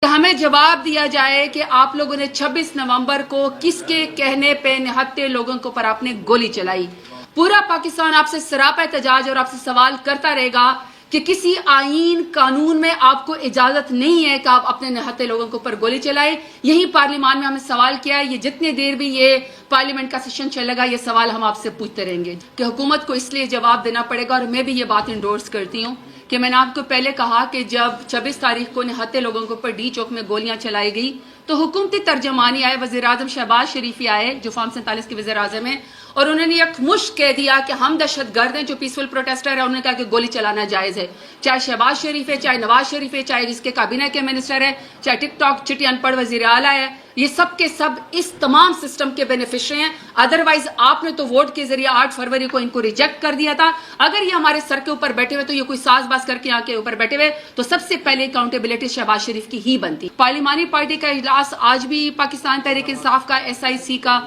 ہمیں جواب دیا جائے کہ آپ لوگوں نے 26 نومبر کو کس کے کہنے پہ نہتے لوگوں کو پر آپ نے گولی چلائی۔ پورا پاکستان آپ سے سراپا احتجاج اور آپ سے سوال کرتا رہے گا کہ کسی آئین قانون میں آپ کو اجازت نہیں ہے کہ آپ اپنے نہتے لوگوں کو پر گولی چلائے۔ یہی پارلیمان میں ہم نے سوال کیا ہے، یہ جتنے دیر بھی یہ پارلیمنٹ کا سیشن چلے گا یہ سوال ہم آپ سے پوچھتے رہیں گے کہ حکومت کو اس لیے جواب دینا پڑے گا۔ اور میں بھی یہ بات انڈورس کرتی ہوں کہ میں نے آپ کو پہلے کہا کہ جب 26 تاریخ کو نہتے لوگوں کو پر ڈی چوک میں گولیاں چلائی گئی تو حکومتی ترجمانی آئے، وزیر اعظم شہباز شریفی آئے جو فارم 47 کے وزیر اعظم ہیں، اور انہوں نے ایک مشت کہہ دیا کہ ہم دہشت گرد ہیں۔ جو پیسفل پروٹیسٹر ہے انہوں نے کہا کہ گولی چلانا جائز ہے، چاہے شہباز شریف ہے، چاہے نواز شریف ہے، چاہے جس کے کابینہ کے منسٹر ہے، چاہے ٹک ٹاک چٹی ان پڑھ وزیر اعلیٰ ہے، یہ سب کے سب اس تمام سسٹم کے بینیفیشری ہیں۔ ادروائز آپ نے تو ووٹ کے ذریعے 8 فروری کو ان کو ریجیکٹ کر دیا تھا۔ اگر یہ ہمارے سر کے اوپر بیٹھے ہوئے تو یہ کوئی ساز باز کر کے یہاں کے اوپر بیٹھے ہوئے تو سب سے پہلے اکاؤنٹیبلٹی شہباز شریف کی ہی بنتی۔ پارلیمانی پارٹی کا اجلاس آج بھی پاکستان تحریک انصاف کا SIC کا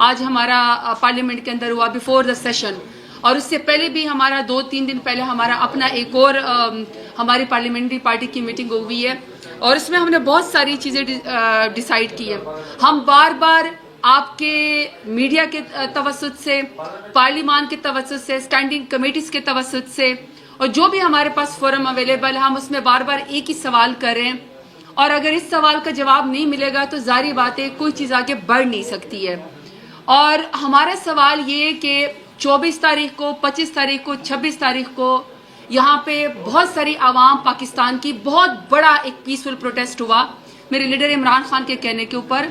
آج ہمارا پارلیمنٹ کے اندر ہوا بیفور دا سیشن، اور اس سے پہلے بھی ہمارا 2-3 دن پہلے ہمارا اپنا ایک اور ہماری پارلیمنٹری پارٹی کی میٹنگ ہوئی ہے، اور اس میں ہم نے بہت ساری چیزیں ڈیسائیڈ کی ہیں۔ ہم بار بار آپ کے میڈیا کے توسط سے، پارلیمان کے توسط سے، اسٹینڈنگ کمیٹیز کے توسط سے، اور جو بھی ہمارے پاس فورم اویلیبل ہے ہم اس میں بار بار ایک ہی سوال کر رہے ہیں، اور اگر اس سوال کا جواب نہیں ملے گا تو ظاہری بات ہے کوئی چیز آگے بڑھ نہیں سکتی ہے۔ اور ہمارا سوال یہ کہ 24 تاریخ کو، 25 تاریخ کو، 26 تاریخ کو یہاں پہ بہت ساری عوام پاکستان کی بہت بڑا ایک پیسفل پروٹیسٹ ہوا میرے لیڈر عمران خان کے کہنے کے اوپر،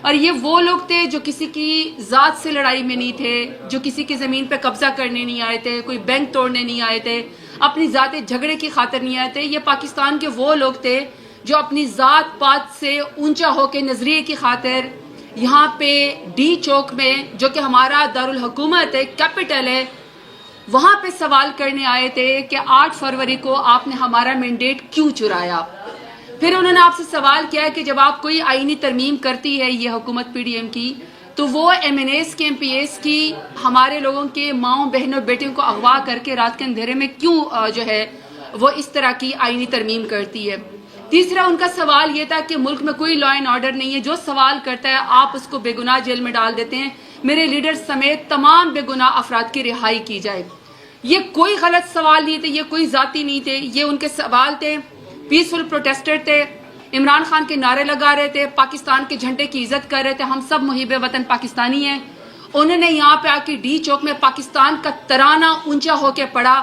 اور یہ وہ لوگ تھے جو کسی کی ذات سے لڑائی میں نہیں تھے، جو کسی کی زمین پہ قبضہ کرنے نہیں آئے تھے، کوئی بینک توڑنے نہیں آئے تھے، اپنی ذاتی جھگڑے کی خاطر نہیں آئے تھے۔ یہ پاکستان کے وہ لوگ تھے جو اپنی ذات پات سے اونچا ہو کے نظریے کی خاطر یہاں پہ ڈی چوک میں، جو کہ ہمارا دارالحکومت ہے، کیپٹل ہے، وہاں پہ سوال کرنے آئے تھے کہ 8 فروری کو آپ نے ہمارا مینڈیٹ کیوں چرایا۔ پھر انہوں نے آپ سے سوال کیا کہ جب آپ کوئی آئینی ترمیم کرتی ہے یہ حکومت PDM کی تو وہ MNAs کے MPAs کی ہمارے لوگوں کے ماؤں بہنوں بیٹیوں کو اغوا کر کے رات کے اندھیرے میں کیوں جو ہے وہ اس طرح کی آئینی ترمیم کرتی ہے۔ تیسرا ان کا سوال یہ تھا کہ ملک میں کوئی لا اینڈ آرڈر نہیں ہے، جو سوال کرتا ہے آپ اس کو بے گناہ جیل میں ڈال دیتے ہیں، میرے لیڈر سمیت تمام بے گناہ افراد کی رہائی کی جائے۔ یہ کوئی غلط سوال نہیں تھے، یہ کوئی ذاتی نہیں تھے، یہ ان کے سوال تھے، پیسفل پروٹیسٹر تھے، عمران خان کے نعرے لگا رہے تھے، پاکستان کے جھنڈے کی عزت کر رہے تھے، ہم سب محب وطن پاکستانی ہیں۔ انہوں نے یہاں پہ آ کے ڈی چوک میں پاکستان کا ترانہ اونچا ہو کے پڑا،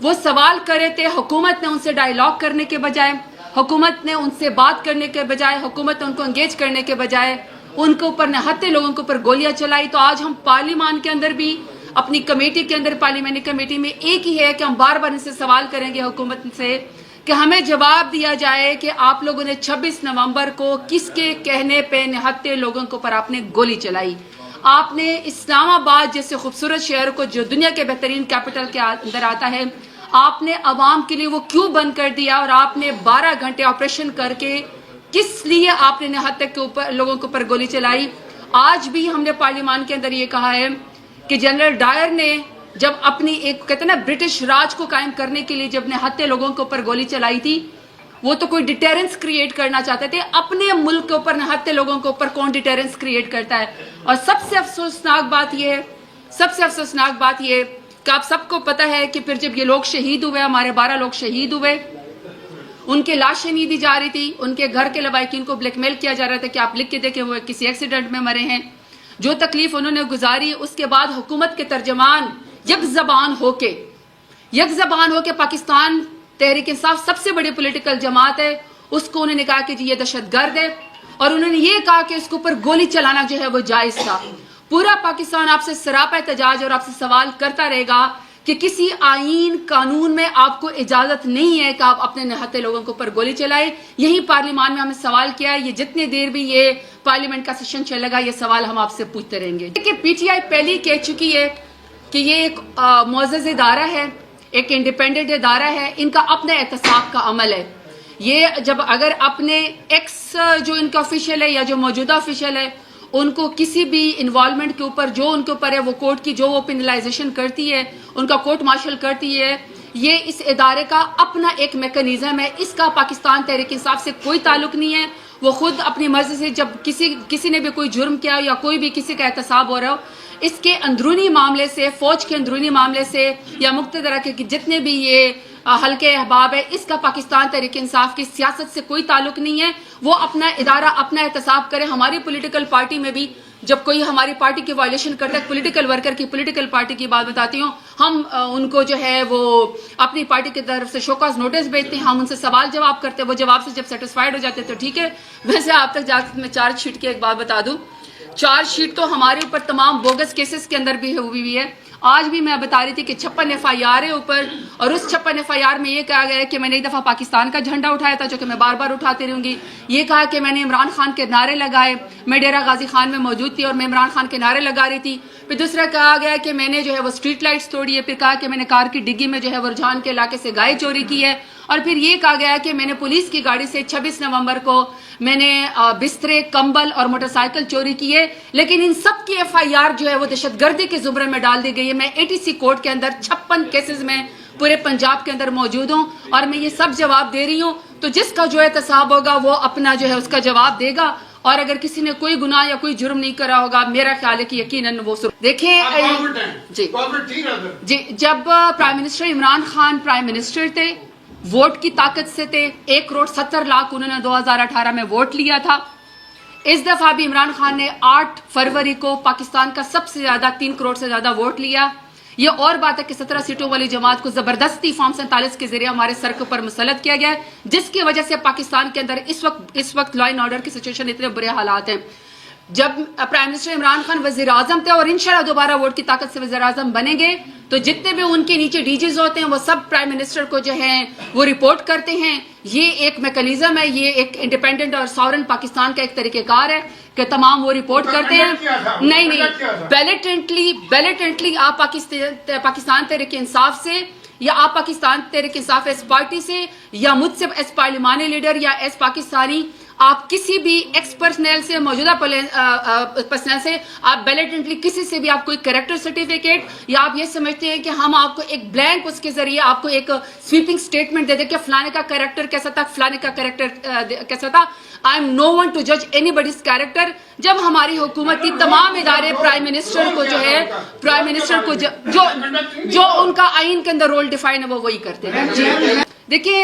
وہ سوال کر رہے تھے، حکومت نے ان سے ڈائیلاگ کرنے کے بجائے، حکومت نے ان سے بات کرنے کے بجائے، حکومت نے ان کو انگیج کرنے کے بجائے ان کے اوپر نہتے لوگوں کے اوپر گولیاں چلائی۔ تو آج ہم پارلیمان کے اندر بھی اپنی کمیٹی کے اندر، پارلیمانی کمیٹی میں ایک ہی ہے کہ ہم بار بار ان سے سوال کریں گے حکومت سے کہ ہمیں جواب دیا جائے کہ آپ لوگوں نے 26 نومبر کو کس کے کہنے پہ نہتے لوگوں کے اوپر آپ نے گولی چلائی۔ آپ نے اسلام آباد جیسے خوبصورت شہر کو جو دنیا کے بہترین کیپٹل کے اندر آتا ہے، آپ نے عوام کے لیے وہ کیوں بند کر دیا، اور آپ نے 12 گھنٹے آپریشن کر کے کس لیے آپ نے نہتے کے اوپر لوگوں کے اوپر گولی چلائی۔ آج بھی ہم نے پارلیمان کے اندر یہ کہا ہے کہ جنرل ڈائر نے جب اپنی ایک کہتے ہیں نا برٹش راج کو قائم کرنے کے لیے جب نہتے لوگوں کے اوپر گولی چلائی تھی، وہ تو کوئی ڈیٹیرنس کریٹ کرنا چاہتے تھے۔ اپنے ملک کے اوپر نہتے لوگوں کے اوپر کون ڈیٹیرنس کریٹ کرتا ہے؟ اور سب سے افسوسناک بات یہ ہے کہ آپ سب کو پتہ ہے کہ پھر جب یہ لوگ شہید ہوئے، ہمارے 12 لوگ شہید ہوئے، ان کے لاشیں نہیں دی جا رہی تھی، ان کے گھر کے لواحقین کو بلیک میل کیا جا رہا تھا کہ آپ لکھ کے دیکھیں وہ کسی ایکسیڈنٹ میں مرے ہیں۔ جو تکلیف انہوں نے گزاری، اس کے بعد حکومت کے ترجمان یک زبان ہو کے پاکستان تحریک انصاف سب سے بڑی پولیٹیکل جماعت ہے، اس کو انہوں نے کہا کہ جی یہ دہشت گرد ہے، اور انہوں نے یہ کہا کہ اس کے اوپر گولی چلانا جو ہے وہ جائز تھا۔ پورا پاکستان آپ سے سراپا احتجاج اور آپ سے سوال کرتا رہے گا کہ کسی آئین قانون میں آپ کو اجازت نہیں ہے کہ آپ اپنے نہتے لوگوں کے اوپر گولی چلائے۔ یہی پارلیمان میں ہم نے سوال کیا ہے، یہ جتنے دیر بھی یہ پارلیمنٹ کا سیشن چلے گا یہ سوال ہم آپ سے پوچھتے رہیں گے۔ کہ PTI پہلی کہہ چکی ہے کہ یہ ایک معزز ادارہ ہے، ایک انڈیپینڈنٹ ادارہ ہے، ان کا اپنے احتساب کا عمل ہے۔ یہ جب اگر اپنے ایکس جو ان کا آفیشیل ہے یا جو موجودہ آفیشیل ہے ان کو کسی بھی انوالومنٹ کے اوپر جو ان کے اوپر ہے وہ کورٹ کی جو وہ پینلائزیشن کرتی ہے، ان کا کورٹ مارشل کرتی ہے، یہ اس ادارے کا اپنا ایک میکانزم ہے, اس کا پاکستان تحریک انصاف سے کوئی تعلق نہیں ہے. وہ خود اپنی مرضی سے جب کسی نے بھی کوئی جرم کیا یا کوئی بھی کسی کا احتساب ہو رہا ہو, اس کے اندرونی معاملے سے, فوج کے اندرونی معاملے سے یا مقتدرہ کے جتنے بھی یہ حلقے احباب ہے, اس کا پاکستان تحریک انصاف کی سیاست سے کوئی تعلق نہیں ہے. وہ اپنا ادارہ اپنا احتساب کرے. ہماری پولیٹیکل پارٹی میں بھی جب کوئی ہماری پارٹی کی وائلیشن کرتا ہے, پولیٹیکل ورکر کی پولیٹیکل پارٹی کی بات بتاتی ہوں, ہم ان کو جو ہے وہ اپنی پارٹی کی طرف سے شوکاز نوٹس بھیجتے ہیں, ہم ان سے سوال جواب کرتے ہیں, وہ جواب سے جب سیٹسفائیڈ ہو جاتے ہیں تو ٹھیک ہے. ویسے آپ تک جا کے میں چارج شیٹ کی ایک بات بتا دوں, چارج شیٹ تو ہمارے اوپر تمام بوگس کیسز کے اندر بھی ہوئی ہے. آج بھی میں بتا رہی تھی کہ 56 FIR ہے اوپر, اور اس 56 FIR میں یہ کہا گیا ہے کہ میں نے ایک دفعہ پاکستان کا جھنڈا اٹھایا تھا, جو کہ میں بار بار اٹھاتی رہوں گی. یہ کہا کہ میں نے عمران خان کے نعرے لگائے, میں ڈیرہ غازی خان میں موجود تھی اور میں عمران خان کے نعرے لگا رہی تھی. پھر دوسرا کہا گیا کہ میں نے جو ہے وہ اسٹریٹ لائٹس توڑی ہے. پھر کہا کہ میں نے کار کی ڈگی میں جو ہے وہ رجحان کے علاقے سے گائے چوری کی ہے. اور پھر یہ کہا گیا کہ میں نے پولیس کی گاڑی سے 26 نومبر کو میں نے بسترے, کمبل اور موٹر سائیکل چوری کی ہے. لیکن ان سب کی FIR جو ہے وہ دہشت گردی کے زمرے میں ڈال دی گئی ہے. میں ATC کورٹ کے اندر 56 کیسز میں پورے پنجاب کے اندر موجود ہوں, اور میں یہ سب جواب دے رہی ہوں. تو جس کا جو احتساب ہوگا وہ اپنا جو ہے اس کا جواب دے گا, اور اگر کسی نے کوئی گناہ یا کوئی جرم نہیں کرا ہوگا, میرا خیال ہے کہ یقیناً وہ دیکھیں. جی جب prime minister Imran Khan prime minister تھے, ووٹ کی طاقت سے تھے, 1,70,00,000 انہوں نے 2018 میں ووٹ لیا تھا. اس دفعہ بھی عمران خان نے 8 فروری کو پاکستان کا سب سے زیادہ 3 کروڑ سے زیادہ ووٹ لیا. یہ اور بات ہے کہ 17 سیٹوں والی جماعت کو زبردستی فارم 47 کے ذریعے ہمارے سر کے اوپر مسلط کیا گیا ہے, جس کی وجہ سے پاکستان کے اندر اس وقت لا اینڈ آرڈر کی سچویشن اتنے برے حالات ہیں. جب پرائم منسٹر عمران خان وزیر اعظم تھے, اور انشاءاللہ دوبارہ ووٹ کی طاقت سے وزیر اعظم بنیں گے, تو جتنے بھی ان کے نیچے DGs ہوتے ہیں وہ سب پرائم منسٹر کو جو ہے وہ رپورٹ کرتے ہیں. یہ ایک میکانزم ہے, یہ ایک انڈیپینڈنٹ اور ساورن پاکستان کا ایک طریقہ کار ہے کہ تمام وہ رپورٹ کرتے ہیں. نہیں, بیلیٹنٹلی آپ پاکستان تحریک انصاف سے, یا آپ پاکستان تحریک انصاف ایس پارٹی سے, یا مجھ سے ایس پارلیمانی لیڈر یا ایس پاکستانی, آپ کسی بھی ایکس پرسنل سے, موجودہ پرسنل سے, آپ بیلیٹنٹلی کسی سے بھی آپ کوئی کریکٹر سرٹیفکیٹ, یا آپ یہ سمجھتے ہیں کہ ہم آپ کو ایک بلینک اس کے ذریعے آپ کو ایک سویپنگ سٹیٹمنٹ دے دیں کہ فلانے کا کریکٹر کیسا تھا, فلانے کا کریکٹر کیسا تھا. I am no one to judge anybody's character. جب ہماری حکومت کی تمام ادارے پرائم منسٹر کو جو ہے, پرائم منسٹر کو جو ان کا آئین کے اندر رول ڈیفائن ہے وہ وہی کرتے ہیں. جی دیکھیں,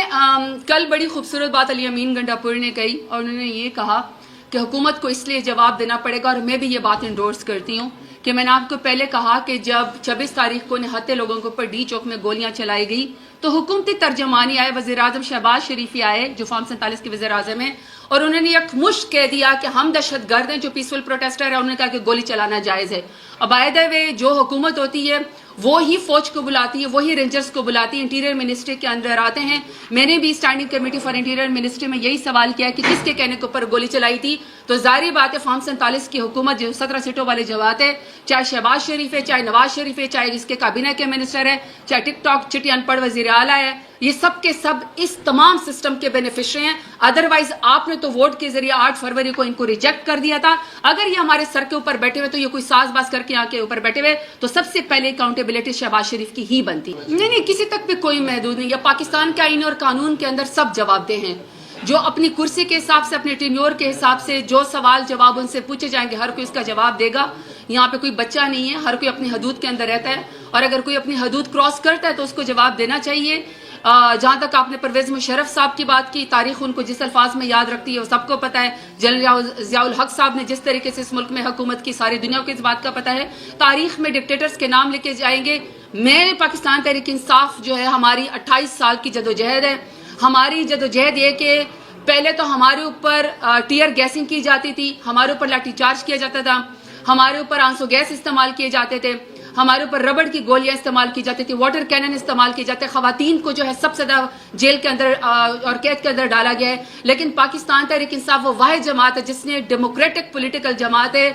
کل بڑی خوبصورت بات علی امین گنڈا پور نے کہی, اور انہوں نے یہ کہا کہ حکومت کو اس لیے جواب دینا پڑے گا, اور میں بھی یہ بات انڈورس کرتی ہوں کہ میں نے آپ کو پہلے کہا کہ جب 26 تاریخ کو نہتے لوگوں کے اوپر ڈی چوک میں گولیاں چلائی گئی, تو حکومتی ترجمانی آئے, وزیر اعظم شہباز شریفی آئے جو فارم 47 کے وزیر اعظم ہیں, اور انہوں نے ایک مشت کہہ دیا کہ ہم دہشت گرد ہیں جو پیسفل پروٹیسٹر ہے. انہوں نے کہا کہ گولی چلانا جائز ہے. اب بائی دی وے جو حکومت ہوتی ہے وہی فوج کو بلاتی ہے, وہی رینجرز کو بلاتی ہے, انٹیریئر منسٹری کے اندر آتے ہیں. میں نے بھی standing committee for interior ministry میں یہی سوال کیا کہ کس کے کہنے کے اوپر گولی چلائی تھی. تو ظاہری بات ہے فارم 47 کی حکومت جو 17 سیٹوں والی جماعت ہے, چاہے شہباز شریف ہے, چاہے نواز شریف ہے, چاہے اس کے کابینہ کے منسٹر ہے, چاہے ٹک ٹاک چٹی ان پڑھ وزیر اعلیٰ ہے, یہ سب کے سب اس تمام سسٹم کے بینیفیشری ہیں. ادروائز آپ نے تو ووٹ کے ذریعے 8 فروری کو ان کو ریجیکٹ کر دیا تھا. اگر یہ ہمارے سر کے اوپر بیٹھے ہوئے تو یہ کوئی ساز باز کر کے یہاں کے اوپر بیٹھے ہوئے, تو سب سے پہلے اکاؤنٹیبلٹی شہباز شریف کی ہی بنتی. نہیں, کسی تک بھی کوئی محدود نہیں. یا پاکستان کے آئین اور قانون کے اندر سب جواب دہ ہیں, جو اپنی کرسی کے حساب سے, اپنے ٹینیور کے حساب سے جو سوال جواب ان سے پوچھے جائیں گے, ہر کوئی اس کا جواب دے گا. یہاں پہ کوئی بچہ نہیں ہے, ہر کوئی اپنی حدود کے اندر رہتا ہے, اور اگر کوئی اپنی حدود کراس کرتا ہے تو اس کو جواب دینا چاہیے. جہاں تک آپ نے پرویز مشرف صاحب کی بات کی, تاریخ ان کو جس الفاظ میں یاد رکھتی ہے وہ سب کو پتہ ہے. جنرل ضیاء الحق صاحب نے جس طریقے سے اس ملک میں حکومت کی, ساری دنیا کو اس بات کا پتہ ہے. تاریخ میں ڈکٹیٹرز کے نام لکھے جائیں گے. میں پاکستان تحریک انصاف جو ہے ہماری 28 سال کی جدوجہد ہے. ہماری جدوجہد یہ کہ پہلے تو ہمارے اوپر ٹیئر گیسنگ کی جاتی تھی, ہمارے اوپر لاٹھی چارج کیا جاتا تھا, ہمارے اوپر آنسو گیس استعمال کیے جاتے تھے, ہمارے اوپر ربڑ کی گولیاں استعمال کی جاتی تھی, واٹر کینن استعمال کیے جاتے. خواتین کو جو ہے سب سے زیادہ جیل کے اندر اور قید کے اندر ڈالا گیا ہے. لیکن پاکستان تحریک انصاف وہ واحد جماعت ہے جس نے ڈیموکریٹک پولیٹیکل جماعت ہے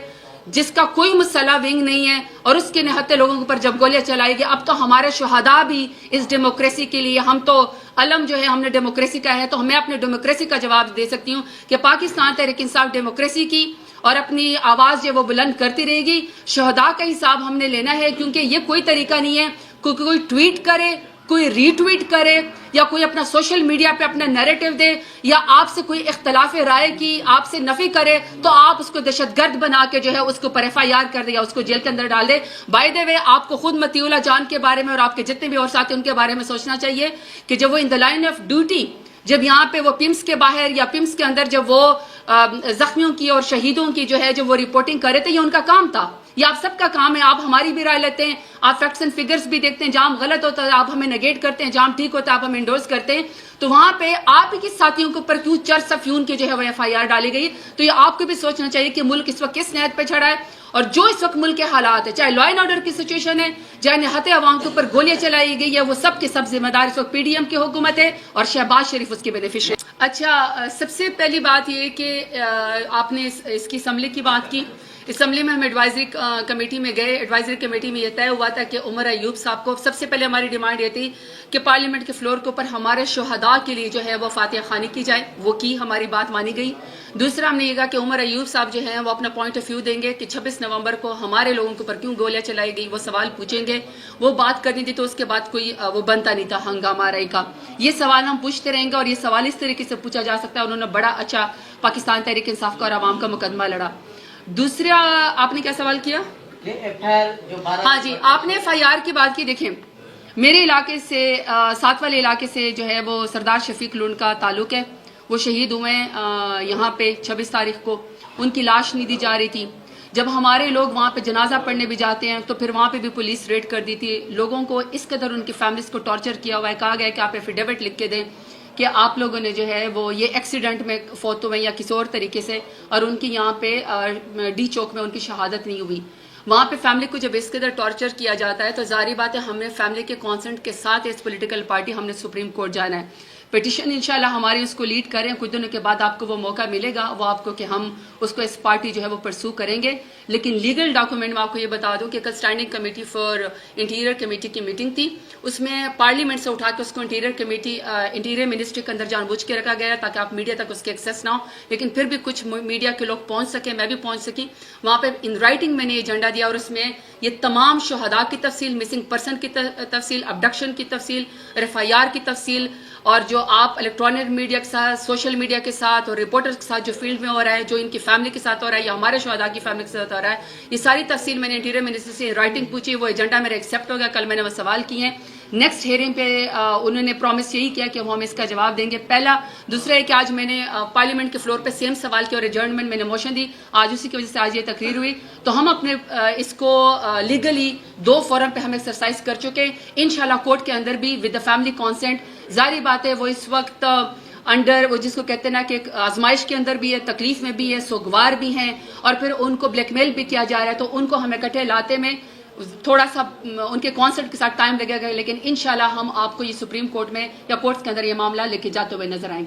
جس کا کوئی مسلح ونگ نہیں ہے, اور اس کے نہتے لوگوں کے اوپر جب گولیاں چلائی گئی. اب تو ہمارے شہداء بھی اس ڈیموکریسی کے لیے, ہم تو علم جو ہے ہم نے ڈیموکریسی کا ہے, تو میں اپنے ڈیموکریسی کا جواب دے سکتی ہوں کہ پاکستان تحریک انصاف ڈیموکریسی کی اور اپنی آواز جو وہ بلند کرتی رہے گی. شہداء کا حساب ہم نے لینا ہے, کیونکہ یہ کوئی طریقہ نہیں ہے کوئی ٹویٹ کرے, کوئی ری ٹویٹ کرے یا کوئی اپنا سوشل میڈیا پہ اپنا نیریٹو دے یا آپ سے کوئی اختلاف رائے کی آپ سے نفی کرے تو آپ اس کو دہشت گرد بنا کے جو ہے اس کو پر FIR کر دے یا اس کو جیل کے اندر ڈال دے. بائی دا وے آپ کو خود مطیع اللہ جان کے بارے میں اور آپ کے جتنے بھی اور ساتھی ان کے بارے میں سوچنا چاہیے کہ جب وہ ان دا لائن آف ڈیوٹی جب یہاں پہ وہ پمس کے باہر یا پمس کے اندر جب وہ زخمیوں کی اور شہیدوں کی جو ہے جب وہ رپورٹنگ کرے تھے یہ ان کا کام تھا. یہ آپ سب کا کام ہے. آپ ہماری بھی رائے لیتے ہیں, آپ فیکٹس اینڈ فگرز بھی دیکھتے ہیں, جہاں غلط ہوتا ہے آپ ہمیں نگیٹ کرتے ہیں, جہاں ٹھیک ہوتا ہے آپ ہمیں انڈورس کرتے ہیں. تو وہاں پہ آپ ہی کے ساتھیوں کے اوپر کیوں چرس افیون کی جو ہے وہ FIR ڈالی گئی. تو یہ آپ کو بھی سوچنا چاہیے کہ ملک اس وقت کس نہج پہ چڑھا ہے اور جو اس وقت ملک کے حالات ہے, چاہے لا اینڈ آرڈر کی سچویشن ہے, چاہے نہتے عوام کے اوپر گولیاں چلائی گئی ہے, وہ سب کے سب ذمہ دار اس وقت PDM کی حکومت ہے اور شہباز شریف اس کے بینیفیشری. اچھا, سب سے پہلی بات یہ کہ آپ نے اس کی اسمبلی کی بات کی. اسمبلی میں ہم ایڈوائزری کمیٹی میں گئے. ایڈوائزری کمیٹی میں یہ طے ہوا تھا کہ عمر ایوب صاحب کو سب سے پہلے ہماری ڈیمانڈ یہ تھی کہ پارلیمنٹ کے فلور کے اوپر ہمارے شہداء کے لیے جو ہے وہ فاتحہ خوانی کی جائے. وہ کی, ہماری بات مانی گئی. دوسرا ہم نے یہ کہا کہ عمر ایوب صاحب جو ہیں وہ اپنا پوائنٹ آف ویو دیں گے کہ 26 نومبر کو ہمارے لوگوں کے اوپر کیوں گولیاں چلائی گئی, وہ سوال پوچھیں گے. وہ بات کرنی تھی تو اس کے بعد کوئی وہ بنتا نہیں تھا ہنگامہ رائی کا. یہ سوال ہم پوچھتے رہیں گے اور یہ سوال اس طریقے سے پوچھا جا سکتا ہے. انہوں نے بڑا اچھا پاکستان تحریک انصاف کا اور عوام کا مقدمہ لڑا. دوسرا آپ نے کیا سوال کیا؟ ہاں جی, آپ نے FIR کی بات کی. دیکھیں, میرے علاقے سے ساتھ والے علاقے سے جو ہے وہ سردار شفیق لون کا تعلق ہے. وہ شہید ہوئے یہاں پہ 26 تاریخ کو. ان کی لاش نہیں دی جا رہی تھی. جب ہمارے لوگ وہاں پہ جنازہ پڑھنے بھی جاتے ہیں تو پھر وہاں پہ بھی پولیس ریڈ کر دی تھی. لوگوں کو اس قدر ان کی فیملیز کو ٹارچر کیا ہوا ہے. کہا گیا کہ آپ ایفیڈیوٹ لکھ کے دیں کہ آپ لوگوں نے جو ہے وہ یہ ایکسیڈنٹ میں فوت ہوئے یا کسی اور طریقے سے, اور ان کی یہاں پہ ڈی چوک میں ان کی شہادت نہیں ہوئی. وہاں پہ فیملی کو جب اس قدر ٹارچر کیا جاتا ہے تو ظاہری بات ہے ہم نے فیملی کے کانسنٹ کے ساتھ اس پولیٹیکل پارٹی ہم نے سپریم کورٹ جانا ہے. پیٹیشن انشاءاللہ ہماری اس کو لیڈ کریں. کچھ دنوں کے بعد آپ کو وہ موقع ملے گا وہ آپ کو کہ ہم اس کو اس پارٹی جو ہے وہ پرسو کریں گے. لیکن لیگل ڈاکومنٹ میں آپ کو یہ بتا دوں کہ کل standing committee for interior committee کی میٹنگ تھی. اس میں پارلیمنٹ سے اٹھا کے اس کو انٹیریئر منسٹری کے اندر جان بوجھ کے رکھا گیا تاکہ آپ میڈیا تک اس کے ایکسیس نہ ہو. لیکن پھر بھی کچھ میڈیا کے لوگ پہنچ سکیں, میں بھی پہنچ سکی. وہاں پہ ان رائٹنگ میں نے یہ ایجنڈا دیا اور اس میں یہ تمام شہداء کی تفصیل, مسنگ پرسن کی تفصیل, ابڈکشن کی تفصیل, FIR کی تفصیل, اور جو آپ الیکٹرانک میڈیا کے ساتھ, سوشل میڈیا کے ساتھ اور رپورٹرز کے ساتھ جو فیلڈ میں ہو رہا ہے, جو ان کی فیملی کے ساتھ ہو رہا ہے یا ہمارے شہداء کی فیملی کے ساتھ ہو رہا ہے, یہ ساری تفصیل میں نے انٹیریئر منسٹر سے رائٹنگ پوچھی. وہ ایجنڈا میرا ایکسیپٹ ہو گیا. کل میں نے وہ سوال کیے ہیں. نیکسٹ ہیئرنگ پہ انہوں نے پرومس یہی کیا کہ وہ ہم اس کا جواب دیں گے. پہلا. دوسرا ہے کہ آج میں نے پارلیمنٹ کے فلور پہ سیم سوال کیا اور ایڈجرنمنٹ میں نے موشن دی. آج اسی کی وجہ سے آج یہ تقریر ہوئی. تو ہم اپنے اس کو لیگلی 2 فورم پہ ہم ایکسرسائز کر چکے. انشاءاللہ کورٹ کے اندر بھی ود دا فیملی کانسنٹ. ظاہری بات ہے وہ اس وقت انڈر وہ جس کو کہتے ہیں نا کہ آزمائش کے اندر بھی ہے, تکلیف میں بھی ہے, سوگوار بھی ہیں, اور پھر ان کو بلیک میل بھی کیا جا رہا ہے. تو ان کو ہمیں اکٹھے لاتے میں تھوڑا سا ان کے کانسرٹ کے ساتھ ٹائم لگے گا. لیکن انشاءاللہ ہم آپ کو یہ سپریم کورٹ میں یا کورٹس کے اندر یہ معاملہ لے کے جاتے ہوئے نظر آئیں گے.